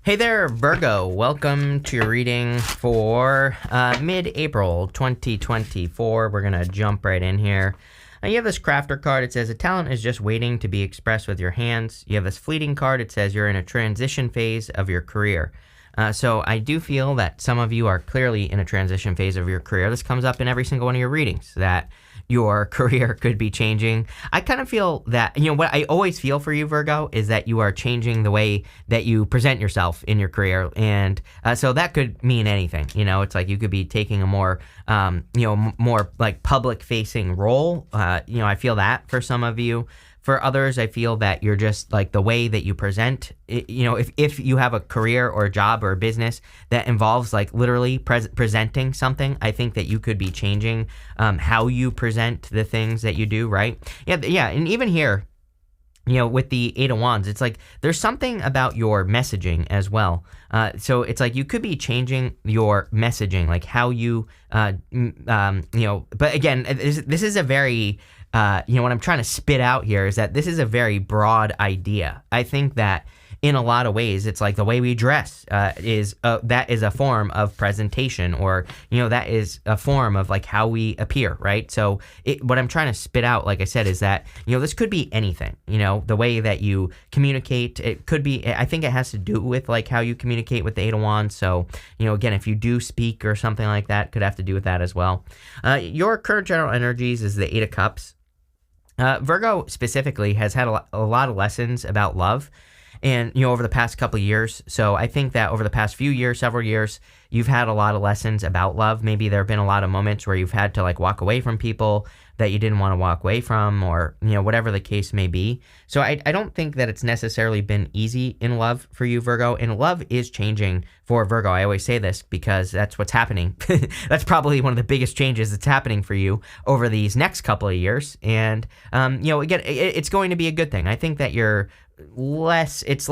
Hey there, Virgo. Welcome to your reading for mid-April 2024. We're going to jump right in here. You have this crafter card. It says a talent is just waiting to be expressed with your hands. You have this fleeting card. It says you're in a transition phase of your career. So I do feel that some of you are clearly in a transition phase of your career. This comes up in every single one of your readings, that your career could be changing. I kind of feel that, what I always feel for you, Virgo, is that you are changing the way that you present yourself in your career. And so that could mean anything. It's like you could be taking a more, more like public facing role. I feel that for some of you. For others, I feel that you're just like the way that you present, if you have a career or a job or a business that involves like literally presenting something, I think that you could be changing how you present the things that you do, right? Yeah. And even here, with the Eight of Wands, it's like there's something about your messaging as well. So it's like you could be changing your messaging, like how you, but again, this is a very, what I'm trying to spit out here is that this is a very broad idea. I think that in a lot of ways, it's like the way we dress that is a form of presentation, or that is a form of like how we appear, right? So what I'm trying to spit out, like I said, is that this could be anything. The way that you communicate, it could be. I think it has to do with like how you communicate with the Eight of Wands. So again, if you do speak or something like that, could have to do with that as well. Your current general energies is the Eight of Cups. Virgo specifically has had a lot of lessons about love, and over the past couple of years. So I think that over the past several years, you've had a lot of lessons about love. Maybe there have been a lot of moments where you've had to like walk away from people that you didn't want to walk away from, or whatever the case may be. So I don't think that it's necessarily been easy in love for you, Virgo, and love is changing for Virgo. I always say this because that's what's happening. That's probably one of the biggest changes that's happening for you over these next couple of years. And again, it's going to be a good thing. I think that you're less, it's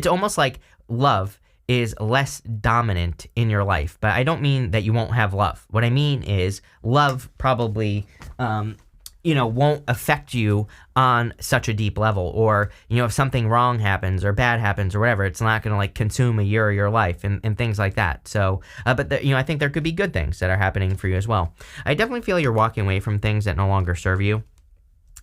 almost like love is less dominant in your life. But I don't mean that you won't have love. What I mean is love probably won't affect you on such a deep level, or if something wrong happens or bad happens or whatever, it's not going to like consume a year of your life and things like that. So but I think there could be good things that are happening for you as well. I definitely feel you're walking away from things that no longer serve you.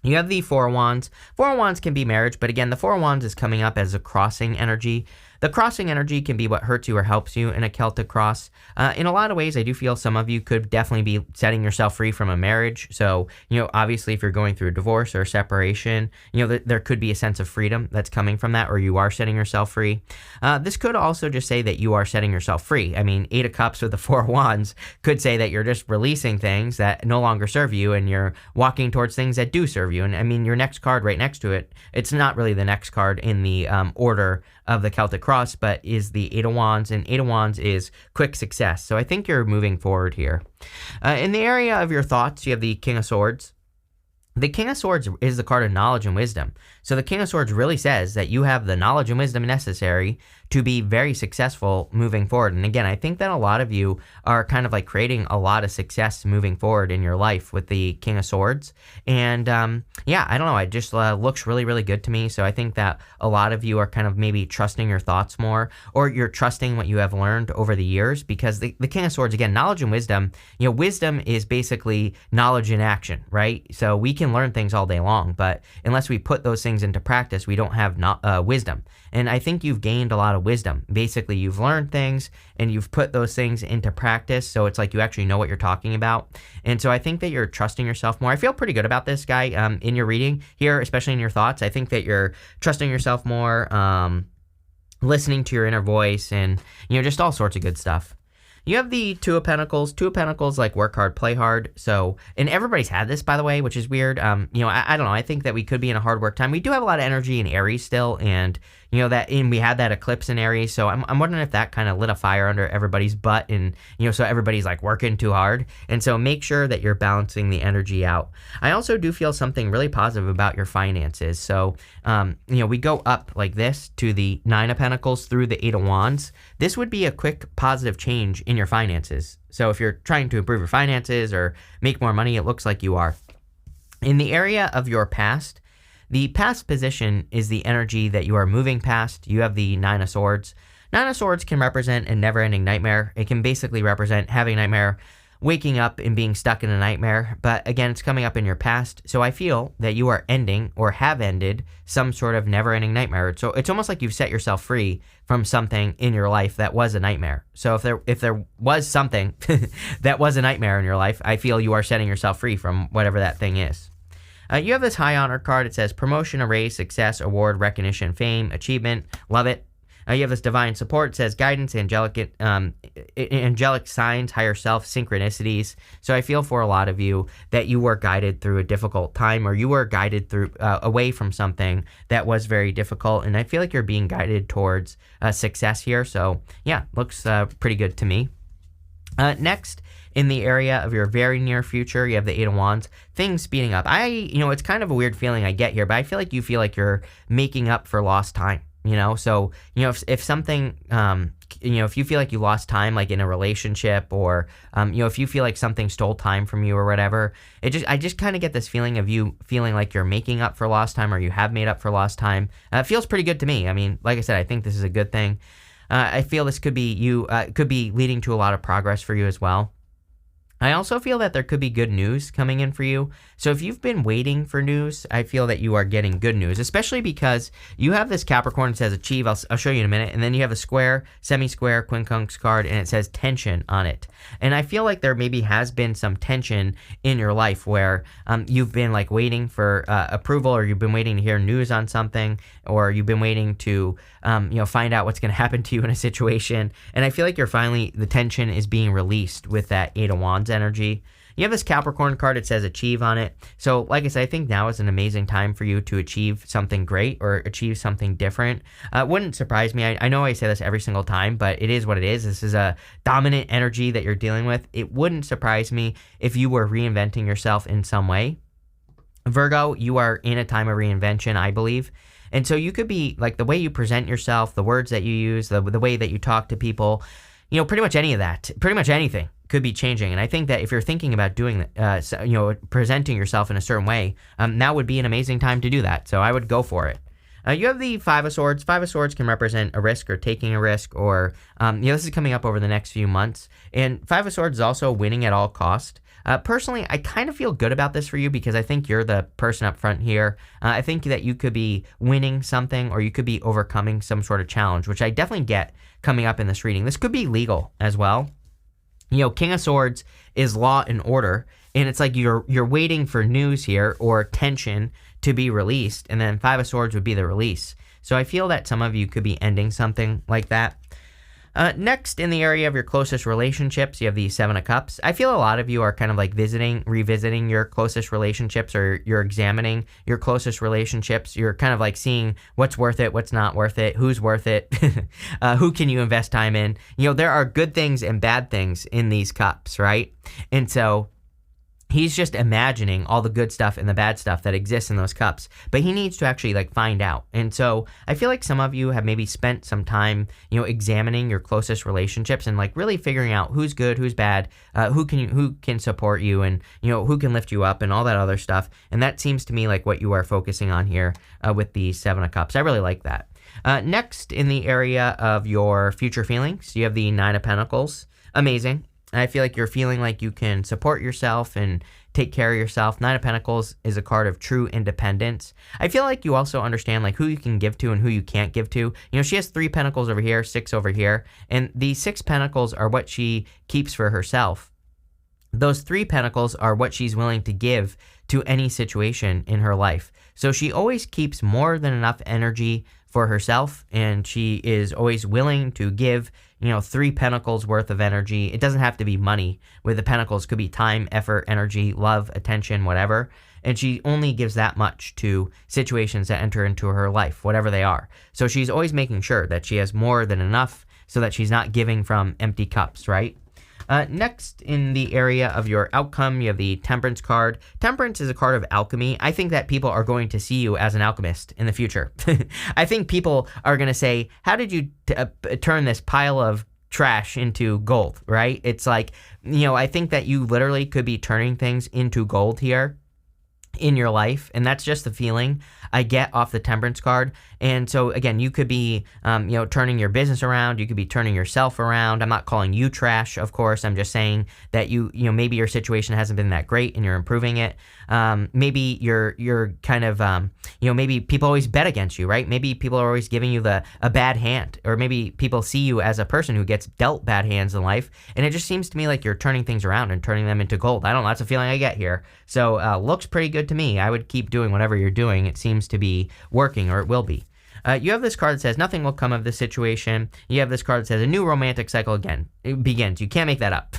You have the Four of Wands. Four of Wands can be marriage, but again, the Four of Wands is coming up as a crossing energy. The crossing energy can be what hurts you or helps you in a Celtic cross. In a lot of ways, I do feel some of you could definitely be setting yourself free from a marriage. So, obviously, if you're going through a divorce or a separation, there could be a sense of freedom that's coming from that, or you are setting yourself free. This could also just say that you are setting yourself free. I mean, Eight of Cups with the Four of Wands could say that you're just releasing things that no longer serve you, and you're walking towards things that do serve you. And I mean, your next card right next to it, it's not really the next card in the order of the Celtic cross, but is the Eight of Wands, and Eight of Wands is quick success. So I think you're moving forward here. In the area of your thoughts, you have the King of Swords. The King of Swords is the card of knowledge and wisdom. So the King of Swords really says that you have the knowledge and wisdom necessary to be very successful moving forward. And again, I think that a lot of you are kind of like creating a lot of success moving forward in your life with the King of Swords. And I don't know, it just looks really, really good to me. So I think that a lot of you are kind of maybe trusting your thoughts more, or you're trusting what you have learned over the years, because the King of Swords, again, knowledge and wisdom, wisdom is basically knowledge in action, right? So we can learn things all day long, but unless we put those things into practice, we don't have wisdom. And I think you've gained a lot of wisdom. Basically, you've learned things and you've put those things into practice. So it's like you actually know what you're talking about. And so I think that you're trusting yourself more. I feel pretty good about this, guy, in your reading here, especially in your thoughts. I think that you're trusting yourself more, listening to your inner voice, and, just all sorts of good stuff. You have the Two of Pentacles. Two of Pentacles, like work hard, play hard. So, and everybody's had this, by the way, which is weird. I don't know. I think that we could be in a hard work time. We do have a lot of energy in Aries still, and we had that eclipse in Aries. So I'm wondering if that kind of lit a fire under everybody's butt, and so everybody's like working too hard. And so make sure that you're balancing the energy out. I also do feel something really positive about your finances. So we go up like this to the Nine of Pentacles through the Eight of Wands. This would be a quick positive change in your finances. So if you're trying to improve your finances or make more money, it looks like you are. In the area of your past, The past position is the energy that you are moving past. You have the Nine of Swords. Nine of Swords can represent a never-ending nightmare. It can basically represent having a nightmare, waking up and being stuck in a nightmare. But again, it's coming up in your past. So I feel that you are ending or have ended some sort of never-ending nightmare. So it's almost like you've set yourself free from something in your life that was a nightmare. So if there was something that was a nightmare in your life, I feel you are setting yourself free from whatever that thing is. You have this high honor card. It says promotion, a raise, success, award, recognition, fame, achievement. Love it. You have this divine support. It says guidance, angelic signs, higher self, synchronicities. So I feel for a lot of you that you were guided through a difficult time, or you were guided through away from something that was very difficult. And I feel like you're being guided towards success here. So yeah, looks pretty good to me. Next, in the area of your very near future, you have the Eight of Wands, things speeding up. It's kind of a weird feeling I get here, but I feel like you're making up for lost time. So, if something, if you feel like you lost time, like in a relationship, or, if you feel like something stole time from you or whatever, I just kind of get this feeling of you feeling like you're making up for lost time, or you have made up for lost time. It feels pretty good to me. I mean, like I said, I think this is a good thing. I feel this could be could be leading to a lot of progress for you as well. I also feel that there could be good news coming in for you. So if you've been waiting for news, I feel that you are getting good news, especially because you have this Capricorn that says achieve. I'll show you in a minute. And then you have a square, semi-square, quincunx card, and it says tension on it. And I feel like there maybe has been some tension in your life where you've been like waiting for approval, or you've been waiting to hear news on something, or you've been waiting to find out what's going to happen to you in a situation. And I feel like the tension is being released with that Eight of Wands energy. You have this Capricorn card. It says achieve on it. So like I said, I think now is an amazing time for you to achieve something great or achieve something different. It wouldn't surprise me. I know I say this every single time, but it is what it is. This is a dominant energy that you're dealing with. It wouldn't surprise me if you were reinventing yourself in some way. Virgo, you are in a time of reinvention, I believe. And so you could be like the way you present yourself, the words that you use, the way that you talk to people, pretty much any of that, pretty much anything could be changing. And I think that if you're thinking about doing that, presenting yourself in a certain way, now would be an amazing time to do that. So I would go for it. You have the Five of Swords. Five of Swords can represent a risk or taking a risk, or, this is coming up over the next few months. And Five of Swords is also winning at all cost. Personally, I kind of feel good about this for you because I think you're the person up front here. I think that you could be winning something, or you could be overcoming some sort of challenge, which I definitely get coming up in this reading. This could be legal as well. King of Swords is law and order, and it's like you're waiting for news here or tension to be released, and then Five of Swords would be the release. So I feel that some of you could be ending something like that. Next, in the area of your closest relationships, you have the Seven of Cups. I feel a lot of you are kind of like revisiting your closest relationships, or you're examining your closest relationships. You're kind of like seeing what's worth it, what's not worth it, who's worth it, who can you invest time in. There are good things and bad things in these cups, right? And so he's just imagining all the good stuff and the bad stuff that exists in those cups, but he needs to actually find out. And so I feel like some of you have maybe spent some time, examining your closest relationships and really figuring out who's good, who's bad, who can support you, and who can lift you up, and all that other stuff. And that seems to me like what you are focusing on here with the Seven of Cups. I really like that. Next, in the area of your future feelings, you have the Nine of Pentacles. Amazing. I feel like you're feeling like you can support yourself and take care of yourself. Nine of Pentacles is a card of true independence. I feel like you also understand who you can give to and who you can't give to. She has 3 pentacles over here, 6 over here, and the 6 pentacles are what she keeps for herself. Those 3 pentacles are what she's willing to give to any situation in her life. So she always keeps more than enough energy for herself, and she is always willing to give 3 pentacles worth of energy. It doesn't have to be money. With the pentacles, it could be time, effort, energy, love, attention, whatever. And she only gives that much to situations that enter into her life, whatever they are. So she's always making sure that she has more than enough so that she's not giving from empty cups, right? Next, in the area of your outcome, you have the Temperance card. Temperance is a card of alchemy. I think that people are going to see you as an alchemist in the future. I think people are going to say, how did you turn this pile of trash into gold, right? It's like, I think that you literally could be turning things into gold here. in your life, and that's just the feeling I get off the Temperance card. And so again, you could be turning your business around, you could be turning yourself around. I'm not calling you trash, of course. I'm just saying that you maybe your situation hasn't been that great and you're improving it. Maybe you're kind of maybe people always bet against you, right? Maybe people are always giving you a bad hand, or maybe people see you as a person who gets dealt bad hands in life, and it just seems to me like you're turning things around and turning them into gold. I don't know, that's a feeling I get here. So looks pretty good to me. I would keep doing whatever you're doing. It seems to be working, or it will be. You have this card that says nothing will come of this situation. You have this card that says a new romantic cycle again. It begins. You can't make that up.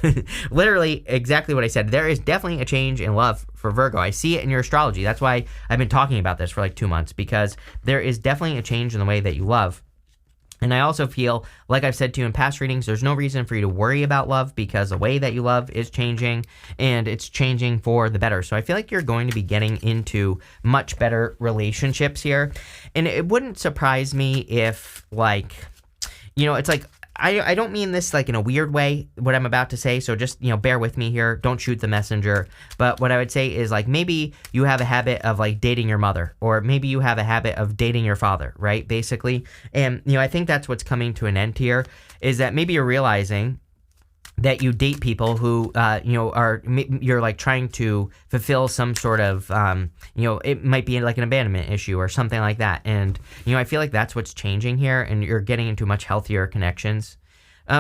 Literally exactly what I said. There is definitely a change in love for Virgo. I see it in your astrology. That's why I've been talking about this for like 2 months, because there is definitely a change in the way that you love. And I also feel, like I've said to you in past readings, there's no reason for you to worry about love, because the way that you love is changing, and it's changing for the better. So I feel like you're going to be getting into much better relationships here. And it wouldn't surprise me if, it's like, I don't mean this like in a weird way, what I'm about to say, so just, bear with me here. Don't shoot the messenger. But what I would say is, like, maybe you have a habit of, like, dating your mother, or maybe you have a habit of dating your father, right, basically. And, I think that's what's coming to an end here, is that maybe you're realizing that you date people who, you're like trying to fulfill some sort of, it might be like an abandonment issue or something like that. And, I feel like that's what's changing here, and you're getting into much healthier connections.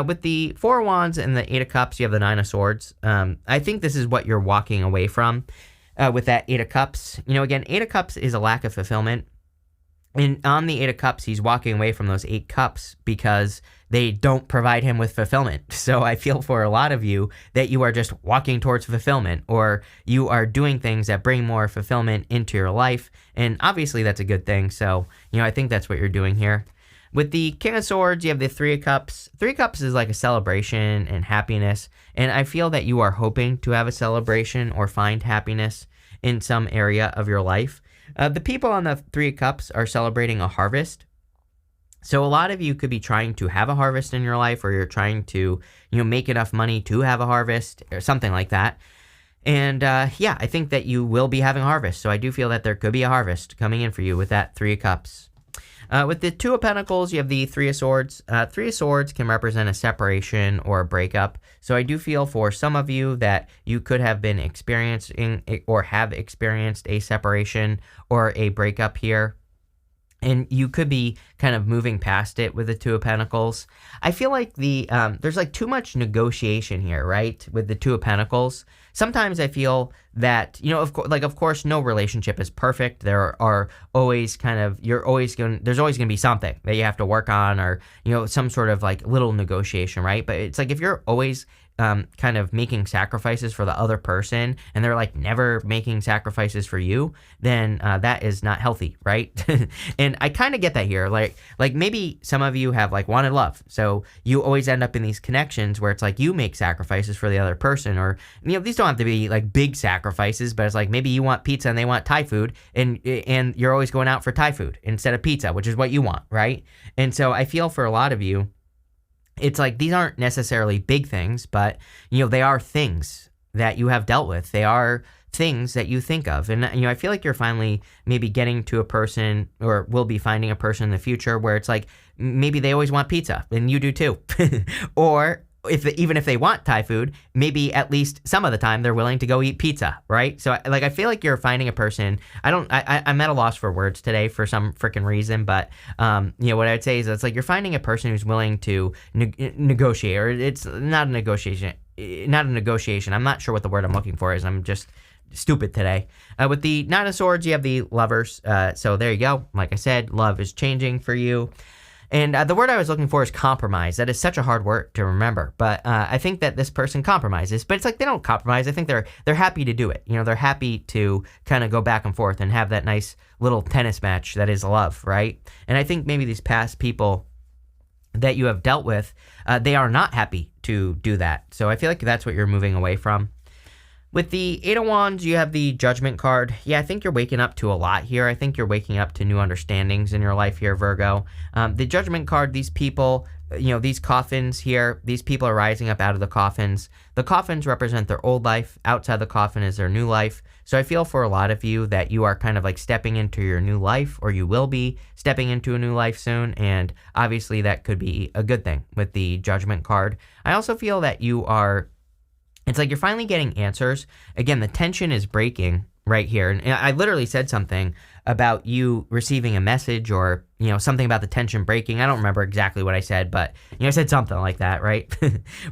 With the Four of Wands and the Eight of Cups, you have the Nine of Swords. I think this is what you're walking away from with that Eight of Cups. Again, Eight of Cups is a lack of fulfillment. And on the Eight of Cups, he's walking away from those 8 cups because they don't provide him with fulfillment. So I feel for a lot of you that you are just walking towards fulfillment, or you are doing things that bring more fulfillment into your life. And obviously that's a good thing. So, I think that's what you're doing here. With the King of Swords, you have the Three of Cups. Three of Cups is like a celebration and happiness. And I feel that you are hoping to have a celebration or find happiness in some area of your life. The people on the Three of Cups are celebrating a harvest. So a lot of you could be trying to have a harvest in your life, or you're trying to, make enough money to have a harvest or something like that. And I think that you will be having a harvest. So I do feel that there could be a harvest coming in for you with that Three of Cups. With the Two of Pentacles, you have the Three of Swords. Three of Swords can represent a separation or a breakup. So I do feel for some of you that you could have been experiencing or have experienced a separation or a breakup here. And you could be kind of moving past it with the Two of Pentacles. I feel like there's like too much negotiation here, right? With the Two of Pentacles. Sometimes I feel that, of course, no relationship is perfect. There are always there's always going to be something that you have to work on, or, some sort of like little negotiation, right? But it's like if you're always kind of making sacrifices for the other person, and they're like never making sacrifices for you, then that is not healthy, right? And I kind of get that here. Like maybe some of you have like wanted love, so you always end up in these connections where it's like you make sacrifices for the other person, or these don't have to be like big sacrifices, but it's like maybe you want pizza and they want Thai food, and you're always going out for Thai food instead of pizza, which is what you want, right? And so I feel for a lot of you, it's like these aren't necessarily big things, but, they are things that you have dealt with. They are things that you think of. And, I feel like you're finally maybe getting to a person, or will be finding a person in the future where it's like maybe they always want pizza and you do too. Or even if they want Thai food, maybe at least some of the time they're willing to go eat pizza, right? So I feel like you're finding a person. I'm at a loss for words today for some freaking reason, but what I'd say is it's like you're finding a person who's willing to negotiate, or it's not a negotiation. I'm not sure what the word I'm looking for is. I'm just stupid today. With the Nine of Swords, you have the Lovers. So there you go. Like I said, love is changing for you. And the word I was looking for is compromise. That is such a hard word to remember. But I think that this person compromises. But it's like they don't compromise. I think they're happy to do it. They're happy to kind of go back and forth and have that nice little tennis match that is love, right? And I think maybe these past people that you have dealt with, they are not happy to do that. So I feel like that's what you're moving away from. With the Eight of Wands, you have the Judgment card. Yeah, I think you're waking up to a lot here. I think you're waking up to new understandings in your life here, Virgo. The Judgment card, these people, these coffins here, these people are rising up out of the coffins. The coffins represent their old life. Outside the coffin is their new life. So I feel for a lot of you that you are kind of like stepping into your new life, or you will be stepping into a new life soon. And obviously that could be a good thing with the Judgment card. I also feel that it's like you're finally getting answers. Again, the tension is breaking right here. And I literally said something about you receiving a message, or, something about the tension breaking. I don't remember exactly what I said, but, I said something like that, right?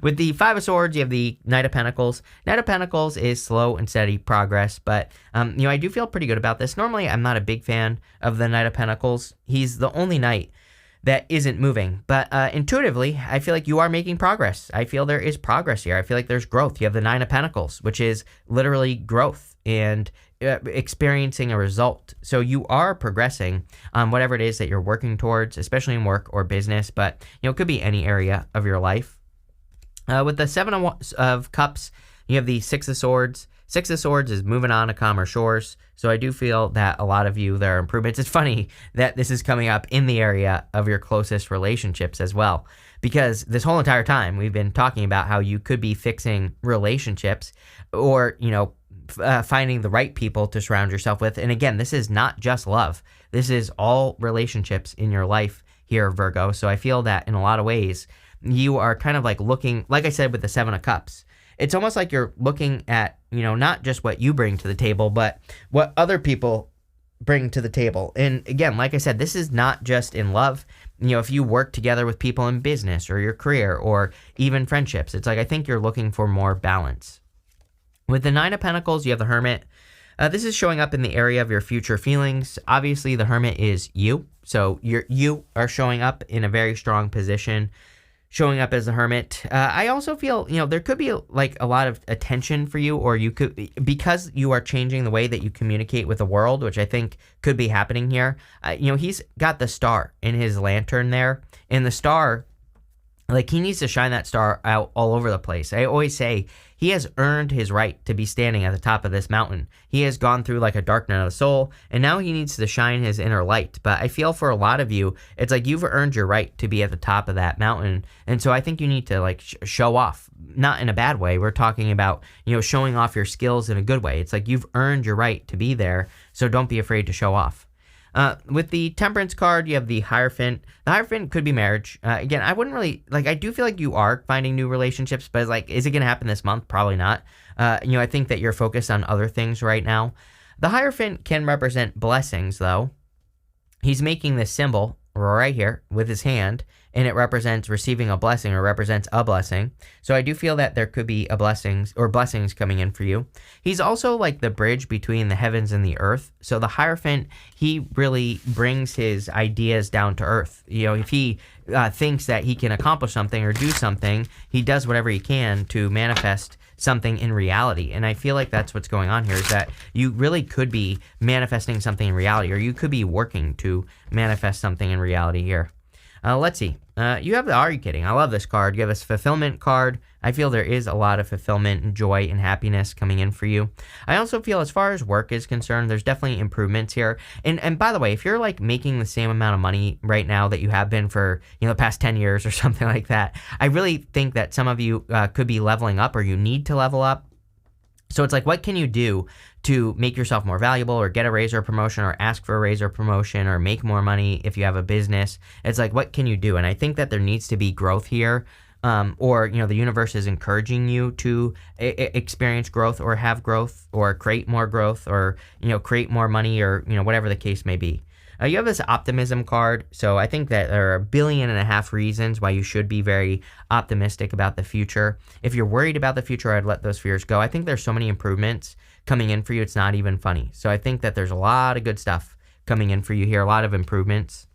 With the Five of Swords, you have the Knight of Pentacles. Knight of Pentacles is slow and steady progress, but, I do feel pretty good about this. Normally, I'm not a big fan of the Knight of Pentacles. He's the only knight that isn't moving. But intuitively, I feel like you are making progress. I feel there is progress here. I feel like there's growth. You have the Nine of Pentacles, which is literally growth and experiencing a result. So you are progressing on whatever it is that you're working towards, especially in work or business, but it could be any area of your life. With the Seven of Cups, you have the Six of Swords. Six of Swords is moving on to calmer shores. So I do feel that a lot of you, there are improvements. It's funny that this is coming up in the area of your closest relationships as well, because this whole entire time we've been talking about how you could be fixing relationships, or, finding the right people to surround yourself with. And again, this is not just love. This is all relationships in your life here, Virgo. So I feel that in a lot of ways, you are kind of like looking, like I said, with the Seven of Cups. It's almost like you're looking at, not just what you bring to the table, but what other people bring to the table. And again, like I said, this is not just in love. If you work together with people in business or your career or even friendships, it's like I think you're looking for more balance. With the Nine of Pentacles, you have the Hermit. This is showing up in the area of your future feelings. Obviously, the Hermit is you. So you are showing up in a very strong position, showing up as the Hermit. I also feel, there could be like a lot of attention for you, or you could, because you are changing the way that you communicate with the world, which I think could be happening here. He's got the star in his lantern there, and the star, like, he needs to shine that star out all over the place. I always say he has earned his right to be standing at the top of this mountain. He has gone through like a dark night of the soul, and now he needs to shine his inner light. But I feel for a lot of you, it's like you've earned your right to be at the top of that mountain. And so I think you need to like show off, not in a bad way. We're talking about, showing off your skills in a good way. It's like you've earned your right to be there, so don't be afraid to show off. With the Temperance card, you have the Hierophant. The Hierophant could be marriage. Again, I wouldn't really, I do feel like you are finding new relationships, but it's is it going to happen this month? Probably not. I think that you're focused on other things right now. The Hierophant can represent blessings, though. He's making this symbol right here with his hand, and it represents receiving a blessing, or represents a blessing. So I do feel that there could be blessings coming in for you. He's also like the bridge between the heavens and the earth. So the Hierophant, he really brings his ideas down to earth. If he thinks that he can accomplish something or do something, he does whatever he can to manifest something in reality. And I feel like that's what's going on here, is that you really could be manifesting something in reality, or you could be working to manifest something in reality here. Let's see. You have the Are You Kidding? I love this card. You have this Fulfillment card. I feel there is a lot of fulfillment and joy and happiness coming in for you. I also feel, as far as work is concerned, there's definitely improvements here. And by the way, if you're like making the same amount of money right now that you have been for, the past 10 years or something like that, I really think that some of you could be leveling up, or you need to level up. So it's like, what can you do to make yourself more valuable, or get a raise or promotion, or ask for a raise or promotion, or make more money if you have a business? It's like, what can you do? And I think that there needs to be growth here, or, the universe is encouraging you to experience growth, or have growth, or create more growth, or, create more money, or, whatever the case may be. You have this Optimism card, so I think that there are 1.5 billion reasons why you should be very optimistic about the future. If you're worried about the future, I'd let those fears go. I think there's so many improvements coming in for you, it's not even funny. So I think that there's a lot of good stuff coming in for you here, a lot of improvements.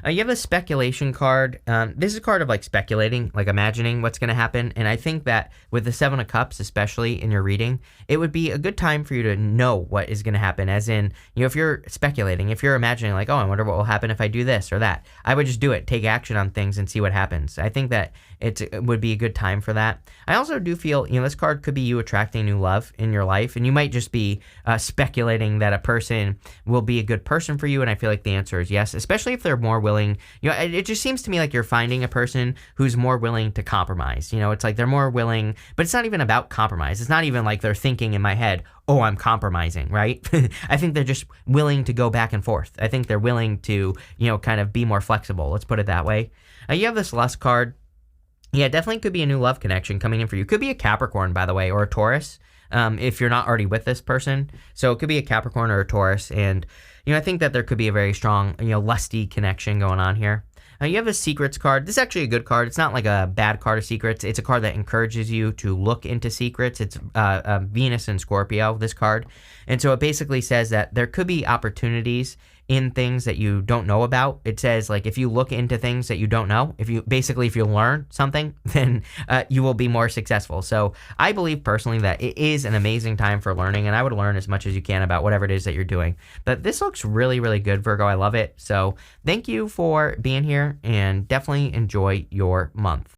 You have the Speculation card. This is a card of like speculating, like imagining what's going to happen. And I think that with the Seven of Cups, especially in your reading, it would be a good time for you to know what is going to happen. As in, if you're speculating, if you're imagining like, oh, I wonder what will happen if I do this or that, I would just do it, take action on things and see what happens. I think that it would be a good time for that. I also do feel, this card could be you attracting new love in your life. And you might just be speculating that a person will be a good person for you. And I feel like the answer is yes, especially if they're more willing willing, it just seems to me like you're finding a person who's more willing to compromise. It's like they're more willing, but it's not even about compromise. It's not even like they're thinking in my head, oh, I'm compromising, right? I think they're just willing to go back and forth. I think they're willing to, kind of be more flexible. Let's put it that way. You have this lust card. Yeah, definitely could be a new love connection coming in for you. Could be a Capricorn, by the way, or a Taurus, if you're not already with this person. So it could be a Capricorn or a Taurus. And, I think that there could be a very strong, lusty connection going on here. You have a secrets card. This is actually a good card. It's not like a bad card of secrets. It's a card that encourages you to look into secrets. It's Venus and Scorpio, this card. And so it basically says that there could be opportunities in things that you don't know about. It says, like, if you look into things that you don't know, if you learn something, then you will be more successful. So I believe personally that it is an amazing time for learning, and I would learn as much as you can about whatever it is that you're doing. But this looks really, really good, Virgo. I love it. So thank you for being here, and definitely enjoy your month.